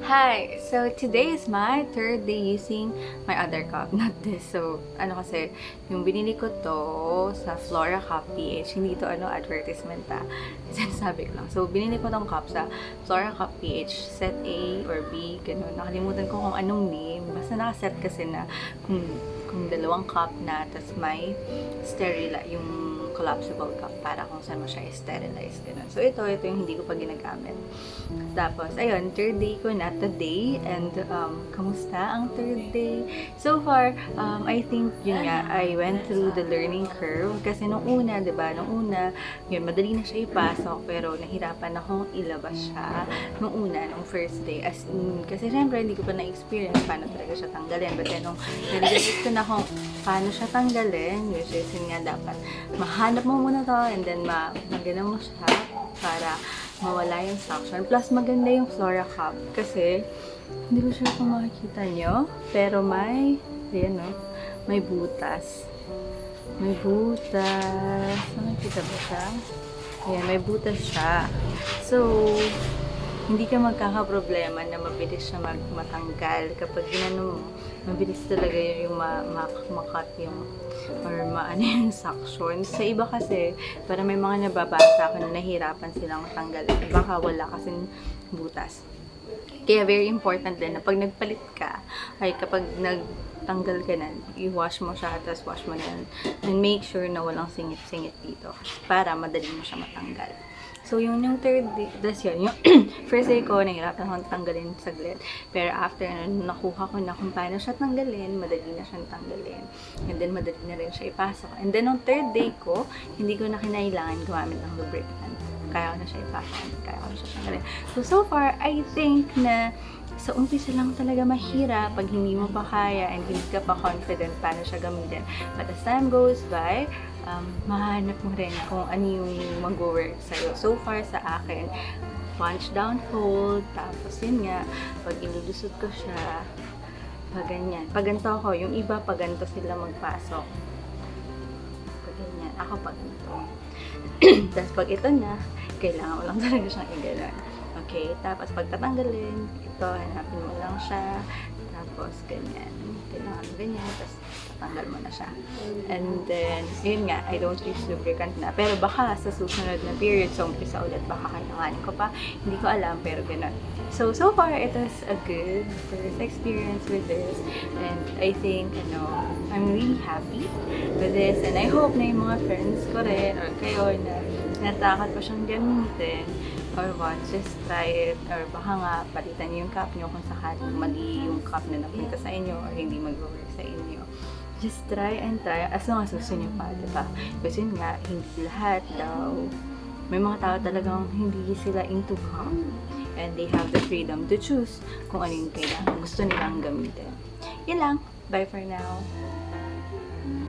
Hi! So, today is my third day using my other cup, not this. So, kasi, yung binili ko to sa Flora Cup PH. Hindi to advertisement Sinasabi ko lang. So, binili ko tong cup sa Flora Cup PH, set A or B, ganun. Nakalimutan ko kung anong name. Basta nakaset kasi na kung dalawang cup na, tas may yung collapsible cup para kung saan mo siya i-sterilize. Ganun. So, ito yung hindi ko pa ginagamit. Tapos, ayun, third day ko na today. And, kamusta ang third day? So far, I think, yun nga, I went through the learning curve. Kasi nung una, diba, yun, madali na siya ipasok, pero nahirapan akong ilabas siya nung una, nung first day. As in, kasi syempre, hindi ko pa na-experience paano talaga siya tanggalin. But then, nung nag-realize ko na kung paano siya tanggalin, which is, yun nga, dapat mahanap mo muna to, and then magana mo siya para mawala yung suction. Plus, maganda yung Flora Cup kasi hindi ko sure kung makikita nyo, pero may butas. May butas. Nakikita ba siya? Ayan, may butas siya. So, hindi ka magkakaproblema na mabilis siya matanggal. Kapag ginano mo, mabilis talaga yung makat yung or yung suction. Sa iba kasi, para may mga nababasa ako na nahirapan silang tanggalin. Baka wala kasing butas. Kaya very important din na pag nagpalit ka, ay kapag nagtanggal ka na, i-wash mo siya, tapos wash mo na yan. And make sure na walang singit-singit dito para madali mo siya matanggal. So, yung third day, that's yun. Yung first day ko, nahirapan akong tanggalin saglit. Pero after, nakuha ko na kung paano siya tanggalin, madali na siyang tanggalin. And then, madali na rin siya ipasok. And then, yung third day ko, hindi ko na kinailangan gumamit ng lubricant. Kaya ko na siya ipasok. Kaya ko na siya tanggalin. So far, I think na sa umpisa lang talaga mahirap pag hindi mo pa kaya and hindi ka pa confident paano siya gamitin. But as time goes by, mahanap mo rin kung ano yung mag-work sa'yo. So far sa akin, punch down hold, tapos yun nga, pag ilulusot ko siya, pag ganyan. Pag ganito ako, yung iba pag ganito sila magpasok. Pag ganyan, ako pag ganito. Tapos pag ito na, kailangan mo lang talaga siyang igalan. Okay, tapos pag tatanggalin, ito, hanapin mo lang siya, tapos ganyan. Kailangan mo ganyan, tapos tatanggal mo na siya. And then, yun nga, I don't use lubricant na. Pero baka sa susunod na period, so umpisa ulit, baka kailanganin ko pa. Hindi ko alam, pero ganun. So far, it was a good first experience with this. And I think, I'm really happy with this. And I hope na yung mga friends ko rin, or kayo na natakot pa siyang gamitin, or what, just try it, or baka nga palitan niyo yung cup niyo kung sakaling mali yung cup na napunta sa inyo or hindi mag-work sa inyo. Just try and try as long as gusto niyo pa, diba? Kasi nga, hindi lahat daw. May mga tao talagang hindi sila into cup and they have the freedom to choose kung ano yung kailangan gusto nilang gamitin. Yun lang. Bye for now.